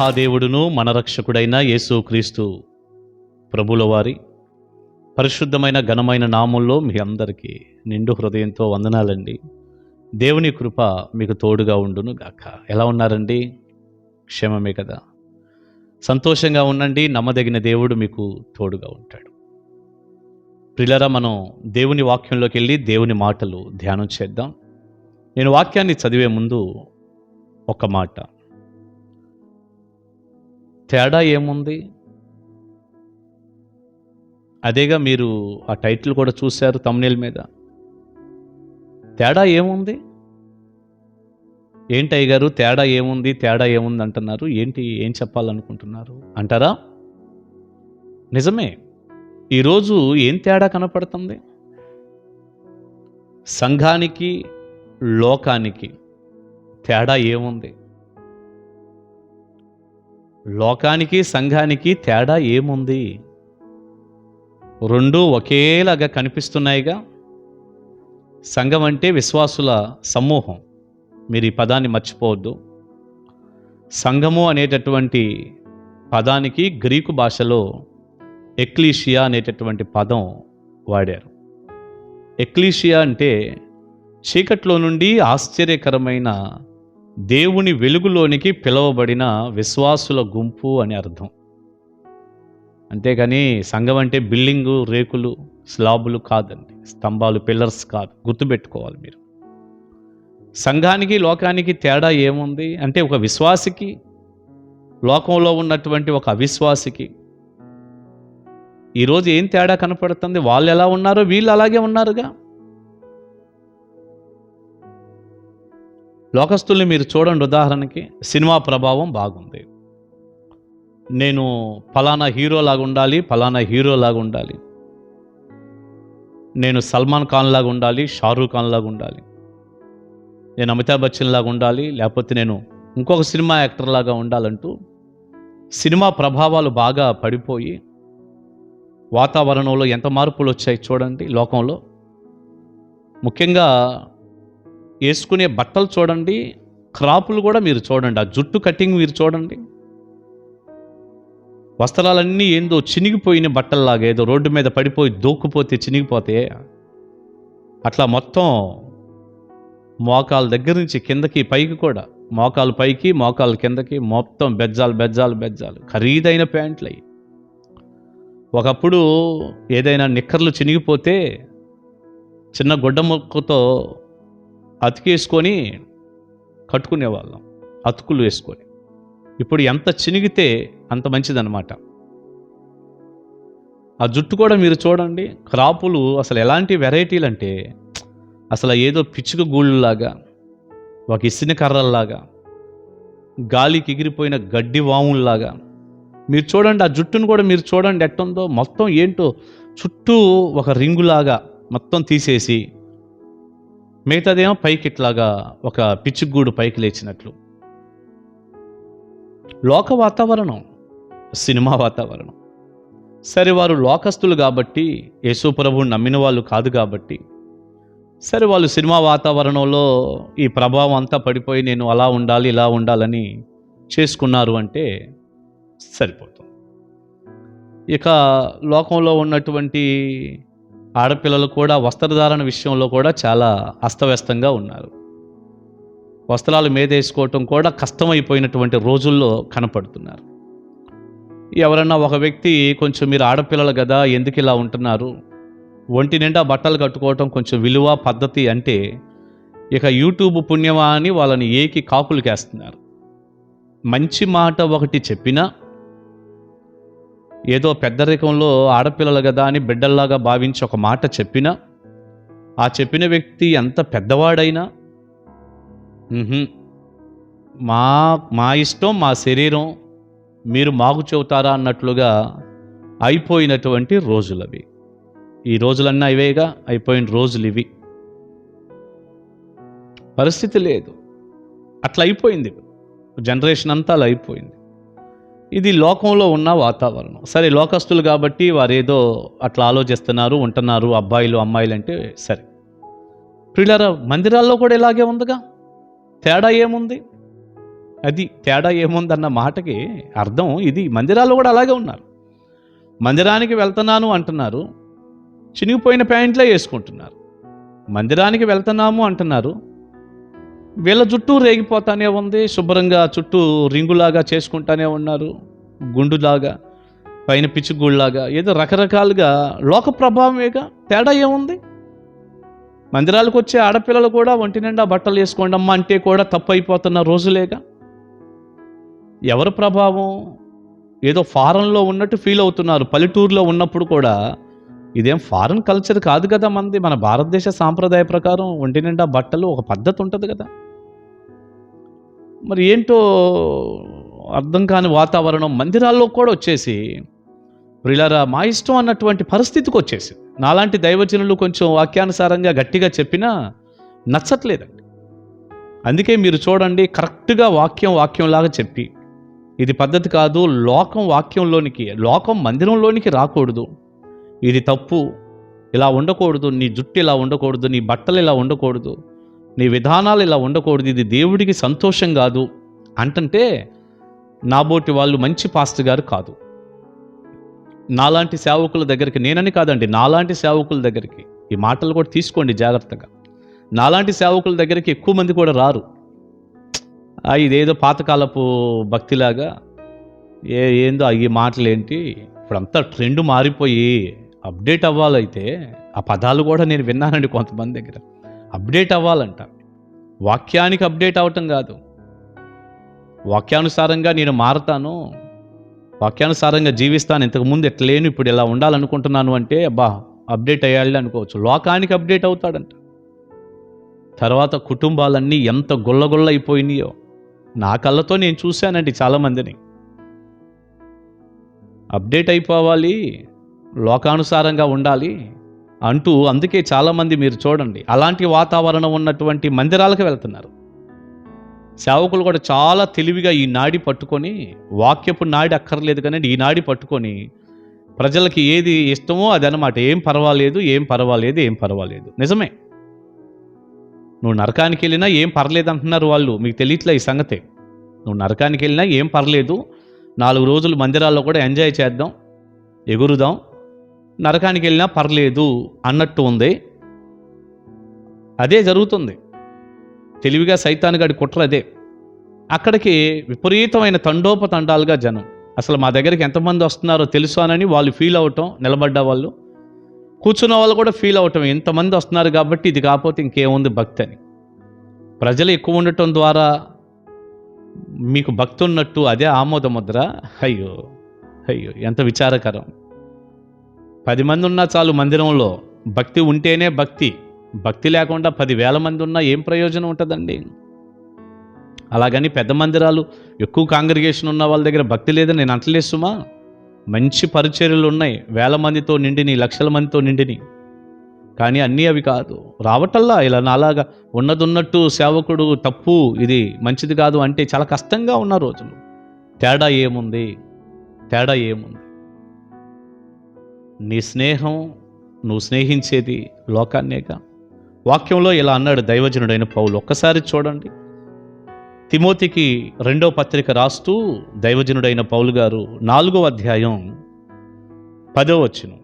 మహాదేవుడును మన రక్షకుడైన యేసుక్రీస్తు ప్రభుల వారి పరిశుద్ధమైన ఘనమైన నామంలో మీ అందరికీ నిండు హృదయంతో వందనాలండి. దేవుని కృప మీకు తోడుగా ఉండును గాక. ఎలా ఉన్నారండి? క్షేమమే కదా? సంతోషంగా ఉండండి. నమ్మదగిన దేవుడు మీకు తోడుగా ఉంటాడు. ప్రియులారా, మనం దేవుని వాక్యంలోకి వెళ్ళి దేవుని మాటలు ధ్యానం చేద్దాం. నేను వాక్యాన్ని చదివే ముందు ఒక మాట, తేడా ఏముంది? అదేగా మీరు ఆ టైటిల్ కూడా చూశారు థంబ్నెయిల్ మీద. తేడా ఏముంది? ఏంటి అయ్యగారు తేడా ఏముంది, తేడా ఏముంది అంటున్నారు, ఏంటి, ఏం చెప్పాలనుకుంటున్నారు అంటారా? నిజమే. ఈరోజు ఏం తేడా కనపడుతుంది? సంఘానికి లోకానికి తేడా ఏముంది? లోకానికి సంఘానికి తేడా ఏముంది? రెండూ ఒకేలాగా కనిపిస్తున్నాయిగా. సంఘం అంటే విశ్వాసుల సమూహం. మీరు ఈ పదాన్ని మర్చిపోవద్దు. సంఘము అనేటటువంటి పదానికి గ్రీకు భాషలో ఎక్లీషియా అనేటటువంటి పదం వాడారు. ఎక్లీషియా అంటే చీకట్లో నుండి ఆశ్చర్యకరమైన దేవుని వెలుగులోనికి పిలువబడిన విశ్వాసుల గుంపు అని అర్థం. అంతేగాని సంఘం అంటే బిల్డింగు, రేకులు, స్లాబులు కాదండి, స్తంభాలు, పిల్లర్స్ కాదు. గుర్తుపెట్టుకోవాలి మీరు. సంఘానికి లోకానికి తేడా ఏముంది అంటే, ఒక విశ్వాసికి లోకంలో ఉన్నటువంటి ఒక అవిశ్వాసికి ఈరోజు ఏం తేడా కనపడుతుంది? వాళ్ళు ఎలా ఉన్నారో వీళ్ళు అలాగే ఉన్నారుగా. లోకస్తుల్ని మీరు చూడండి. ఉదాహరణకి సినిమా ప్రభావం బాగుంది. నేను ఫలానా హీరోలాగా ఉండాలి, ఫలానా హీరోలాగా ఉండాలి, నేను సల్మాన్ ఖాన్ లాగా ఉండాలి, షారూఖ్ ఖాన్ లాగా ఉండాలి, నేను అమితాబ్ బచ్చన్ లాగా ఉండాలి, లేకపోతే నేను ఇంకొక సినిమా యాక్టర్ లాగా ఉండాలంటూ సినిమా ప్రభావాలు బాగా పడిపోయి వాతావరణంలో ఎంత మార్పులు వచ్చాయి చూడండి. లోకంలో ముఖ్యంగా వేసుకునే బట్టలు చూడండి, క్రాపులు కూడా మీరు చూడండి, ఆ జుట్టు కటింగ్ మీరు చూడండి. వస్త్రాలన్నీ ఏందో చినిగిపోయిన బట్టల్లాగా, ఏదో రోడ్డు మీద పడిపోయి దోక్కుపోతే చినిగిపోతే అట్లా మొత్తం మోకాల దగ్గర నుంచి కిందకి పైకి కూడా, మోకాలు పైకి మోకాలు కిందకి మొత్తం బెజ్జాలు బెజ్జాలు బెజ్జాలు, ఖరీదైన ప్యాంట్లు అయ్యి. ఒకప్పుడు ఏదైనా నిక్కర్లు చినిగిపోతే చిన్న గుడ్డ ముక్కతో అతికేసుకొని కట్టుకునేవాళ్ళం, అతుకులు వేసుకొని. ఇప్పుడు ఎంత చినిగితే అంత మంచిదన్నమాట. ఆ జుట్టు కూడా మీరు చూడండి, క్రాపులు అసలు ఎలాంటి వెరైటీలు అంటే, అసలు ఏదో పిచ్చుక గూళ్ళలాగా, ఒక ఇసిన కర్రల్లాగా, గాలికి ఎగిరిపోయిన గడ్డి వాముల్లాగా మీరు చూడండి. ఆ జుట్టును కూడా మీరు చూడండి ఎట్టుందో, మొత్తం ఏంటో చుట్టూ ఒక రింగులాగా మొత్తం తీసేసి మిగతాదేమో పైకి ఇట్లాగా ఒక పిచ్చుగూడు పైకి లేచినట్లు. లోక వాతావరణం, సినిమా వాతావరణం. సరే, వారు లోకస్తులు కాబట్టి, యేసు ప్రభువుని నమ్మిన వాళ్ళు కాదు కాబట్టి, సరే వాళ్ళు సినిమా వాతావరణంలో ఈ ప్రభావం అంతా పడిపోయి నేను అలా ఉండాలి ఇలా ఉండాలని చేసుకున్నారు అంటే సరిపోతుంది. ఇక లోకంలో ఉన్నటువంటి ఆడపిల్లలు కూడా వస్త్రధారణ విషయంలో కూడా చాలా అస్తవ్యస్తంగా ఉన్నారు. వస్త్రాలు మీదేసుకోవటం కూడా కష్టమైపోయినటువంటి రోజుల్లో కనపడుతున్నారు. ఎవరన్నా ఒక వ్యక్తి కొంచెం మీరు ఆడపిల్లలు కదా ఎందుకు ఇలా ఉంటున్నారు, ఒంటి నిండా బట్టలు కట్టుకోవటం కొంచెం విలువ పద్ధతి అంటే, ఇక యూట్యూబ్ పుణ్యమా అని వాళ్ళని ఏకి కాకులకేస్తున్నారు. మంచి మాట ఒకటి చెప్పినా, ఏదో పెద్దరికంలో ఆడపిల్లలు కదా అని బిడ్డల్లాగా భావించి ఒక మాట చెప్పినా, ఆ చెప్పిన వ్యక్తి ఎంత పెద్దవాడైనా మా ఇష్టం, మా శరీరం, మీరు మాకు చెబుతారా అన్నట్లుగా అయిపోయినటువంటి రోజులవి. ఈ రోజులన్నీ ఇవేగా, అయిపోయిన రోజులు ఇవి. పరిస్థితి లేదు, అట్లా అయిపోయింది. జనరేషన్ అంతా అలా అయిపోయింది. ఇది లోకంలో ఉన్న వాతావరణం. సరే, లోకస్తులు కాబట్టి వారేదో అట్లా ఆలోచిస్తున్నారు, ఉంటున్నారు, అబ్బాయిలు అమ్మాయిలు అంటే సరే. ప్రియులారా, మందిరాల్లో కూడా ఇలాగే ఉందిగా. తేడా ఏముంది? అది తేడా ఏముందన్న మాటకి అర్థం ఇది. మందిరాల్లో కూడా అలాగే ఉన్నారు. మందిరానికి వెళ్తున్నాను అంటున్నారు, చినిగిపోయిన ప్యాంట్లే వేసుకుంటున్నారు. మందిరానికి వెళ్తున్నాము అంటున్నారు, వీళ్ళ చుట్టూ రేగిపోతానే ఉంది, శుభ్రంగా చుట్టూ రింగులాగా చేసుకుంటానే ఉన్నారు, గుండులాగా, పైన పిచ్చిగుళ్ళలాగా, ఏదో రకరకాలుగా లోక ప్రభావమేగా. తేడా ఏముంది? మందిరాలకు వచ్చే ఆడపిల్లలు కూడా ఒంటి నిండా బట్టలు వేసుకోండి అమ్మ అంటే కూడా తప్పు అయిపోతున్న రోజులేగా. ఎవరి ప్రభావం? ఏదో ఫారెన్లో ఉన్నట్టు ఫీల్ అవుతున్నారు. పల్లెటూరులో ఉన్నప్పుడు కూడా ఇదేం ఫారెన్ కల్చర్ కాదు కదా మనది. మన భారతదేశ సాంప్రదాయ ప్రకారం ఒంటి నిండా బట్టలు ఒక పద్ధతి ఉంటుంది కదా. మరి ఏంటో అర్థం కాని వాతావరణం మందిరాల్లో కూడా వచ్చేసి, ప్రియులారా, మా ఇష్టం అన్నటువంటి పరిస్థితికి వచ్చేసి, నాలాంటి దైవజనులు కొంచెం వాక్యానుసారంగా గట్టిగా చెప్పినా నచ్చట్లేదండి. అందుకే మీరు చూడండి, కరెక్ట్గా వాక్యంలాగా చెప్పి, ఇది పద్ధతి కాదు, లోకం మందిరంలోనికి రాకూడదు, ఇది తప్పు, ఇలా ఉండకూడదు, నీ జుట్టు ఇలా ఉండకూడదు, నీ బట్టలు ఇలా ఉండకూడదు, నీ విధానాలు ఇలా ఉండకూడదు, ఇది దేవుడికి సంతోషం కాదు అంటుంటే నాబోటి వాళ్ళు మంచి పాస్టర్ గారు కాదు. నాలాంటి సేవకుల దగ్గరికి, నేనని కాదండి, నాలాంటి సేవకుల దగ్గరికి, ఈ మాటలు కూడా తీసుకోండి జాగ్రత్తగా, నాలాంటి సేవకుల దగ్గరికి ఎక్కువ మంది కూడా రారు. ఇదేదో పాతకాలపు భక్తిలాగా ఏందో ఈ మాటలు ఏంటి, ఇప్పుడంతా ట్రెండ్ మారిపోయి అప్డేట్ అవ్వాలైతే, ఆ పదాలు కూడా నేను విన్నానండి కొంతమంది దగ్గర. అప్డేట్ అవ్వాలంట, వాక్యానికి అప్డేట్ అవ్వటం కాదు, వాక్యానుసారంగా నేను మారతాను, వాక్యానుసారంగా జీవిస్తాను, ఇంతకుముందు ఎట్లా లేను ఇప్పుడు ఇలా ఉండాలనుకుంటున్నాను అంటే అప్డేట్ అయ్యాలి అనుకోవచ్చు. లోకానికి అప్డేట్ అవుతాడంట. తర్వాత కుటుంబాలన్నీ ఎంత గుల్లగుల్ల అయిపోయినాయో నా కళ్ళతో నేను చూశానండి చాలామందిని. అప్డేట్ అయిపోవాలి, లోకానుసారంగా ఉండాలి అంటూ, అందుకే చాలామంది మీరు చూడండి అలాంటి వాతావరణం ఉన్నటువంటి మందిరాలకు వెళ్తున్నారు. సేవకులు కూడా చాలా తెలివిగా ఈ నాడి పట్టుకొని, వాక్యపు నాడి అక్కర్లేదు కానీ ఈ నాడి పట్టుకొని ప్రజలకి ఏది ఇష్టమో అదనమాట. ఏం పర్వాలేదు. నిజమే, నువ్వు నరకానికి వెళ్ళినా ఏం పర్లేదు అంటున్నారు వాళ్ళు. మీకు తెలియట్లే ఈ సంగతే. నువ్వు నరకానికి వెళ్ళినా ఏం పర్లేదు, 4 రోజులు మందిరాల్లో కూడా ఎంజాయ్ చేద్దాం, ఎగురుదాం, నరకానికి వెళ్ళినా పర్లేదు అన్నట్టు ఉంది. అదే జరుగుతుంది. తెలివిగా సైతానుగాడి కుట్ర అదే. అక్కడికి విపరీతమైన తండోపతండాలుగా జనం, అసలు మా దగ్గరికి ఎంతమంది వస్తున్నారో తెలుసానని వాళ్ళు ఫీల్ అవటం, నిలబడ్డ వాళ్ళు, కూర్చున్న వాళ్ళు కూడా ఫీల్ అవటం, ఇంతమంది వస్తున్నారు కాబట్టి ఇది కాకపోతే ఇంకేముంది భక్తి అని. ప్రజలు ఎక్కువ ఉండటం ద్వారా మీకు భక్తి ఉన్నట్టు అదే ఆమోద ముద్ర. అయ్యో ఎంత విచారకరం. 10 మంది ఉన్నా చాలు మందిరంలో, భక్తి ఉంటేనే భక్తి లేకుండా 10,000 మంది ఉన్నా ఏం ప్రయోజనం ఉంటుందండి. అలాగని పెద్ద మందిరాలు, ఎక్కువ కాంగ్రిగేషన్ ఉన్న వాళ్ళ దగ్గర భక్తి లేదని నేను అంటలేదు సుమా. మంచి పరిచర్యలు ఉన్నాయి, 1000 మందితో నిండిని, లక్షల మందితో నిండిని. కానీ అన్నీ అవి కాదు. రావటల్లా ఇలా నాలాగా ఉన్నదున్నట్టు సేవకుడు తప్పు, ఇది మంచిది కాదు అంటే చాలా కష్టంగా ఉన్న రోజులు. తేడా ఏముంది? నీ స్నేహం, నువ్వు స్నేహించేది లోకాన్నేగా. వాక్యంలో ఇలా అన్నాడు దైవజనుడైన పౌలు. ఒక్కసారి చూడండి, తిమోతికి 2వ పత్రిక రాస్తూ దైవజనుడైన పౌలు గారు 4వ అధ్యాయం 10వ వచనం,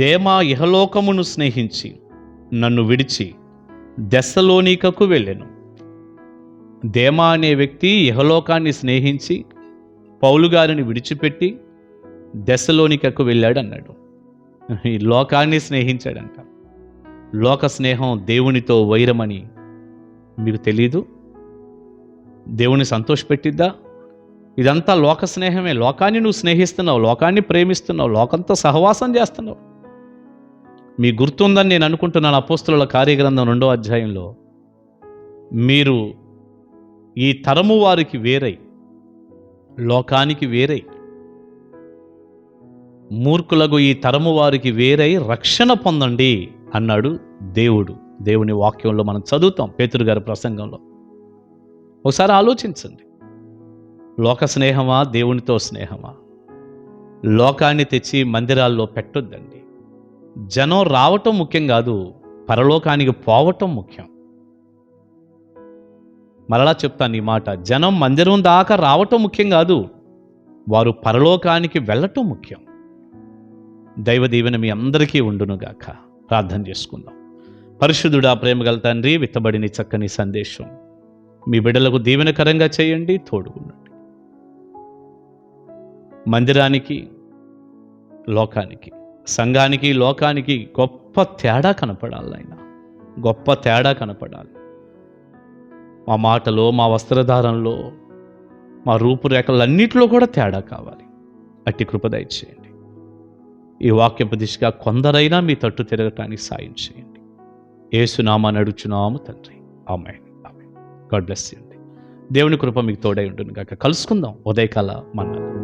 దేమా ఇహలోకమును స్నేహించి నన్ను విడిచి దెస్సలోనికకు వెళ్ళెను. దేమా అనే వ్యక్తి ఇహలోకాన్ని స్నేహించి పౌలు గారిని విడిచిపెట్టి దెస్సలోనికకు వెళ్ళాడు అన్నాడు. ఈ లోకాన్ని స్నేహించాడంట. లోక స్నేహం దేవునితో వైరమని మీకు తెలీదు? దేవుని సంతోషపెట్టిద్దా? ఇదంతా లోక స్నేహమే. లోకాన్ని నువ్వు స్నేహిస్తున్నావు, లోకాన్ని ప్రేమిస్తున్నావు, లోకంతో సహవాసం చేస్తున్నావు. మీ గుర్తుందని నేను అనుకుంటున్నాను, అపోస్తలుల కార్యగ్రంథం 2వ అధ్యాయంలో, మీరు ఈ తరము వారికి వేరై, లోకానికి వేరై, మూర్ఖులకు ఈ తరము వారికి వేరై రక్షణ పొందండి అన్నాడు దేవుడు. దేవుని వాక్యంలో మనం చదువుతాం, పేతురు గారి ప్రసంగంలో. ఒకసారి ఆలోచించండి, లోక స్నేహమా దేవునితో స్నేహమా? లోకాన్ని తెచ్చి మందిరాల్లో పెట్టొద్దండి. జనం రావటం ముఖ్యం కాదు, పరలోకానికి పోవటం ముఖ్యం. మరలా చెప్తాను ఈ మాట, జనం మందిరం దాకా రావటం ముఖ్యం కాదు, వారు పరలోకానికి వెళ్ళటం ముఖ్యం. దైవ దీవెన మీ అందరికీ ఉండునుగాక. ప్రార్థన చేసుకుందాం. పరిశుద్ధుడా, ప్రేమగల తండ్రి, విత్తబడిన చక్కని సందేశం మీ బిడ్డలకు దీవెనకరంగా చేయండి, తోడుగుండండి. మందిరానికి, లోకానికి, సంఘానికి, లోకానికి గొప్ప తేడా కనపడాలి ఆయన, గొప్ప తేడా కనపడాలి. మా మాటలో, మా వస్త్రధారంలో, మా రూపురేఖలన్నిటిలో కూడా తేడా కావాలి. అట్టి కృప దయచేయండి. ఈ వాక్యపు దిశగా కొందరైనా మీ తట్టు తిరగటానికి సాయం చేయండి. యేసునామాన్ని అడుగుచున్నాము తండ్రి, ఆమేన్. ఆమేన్. గాడ్ బ్లెస్ యు అండి. దేవుని కృప మీకు తోడై ఉంటుంది గాక. కలుసుకుందాం ఉదయకాల మన్నా.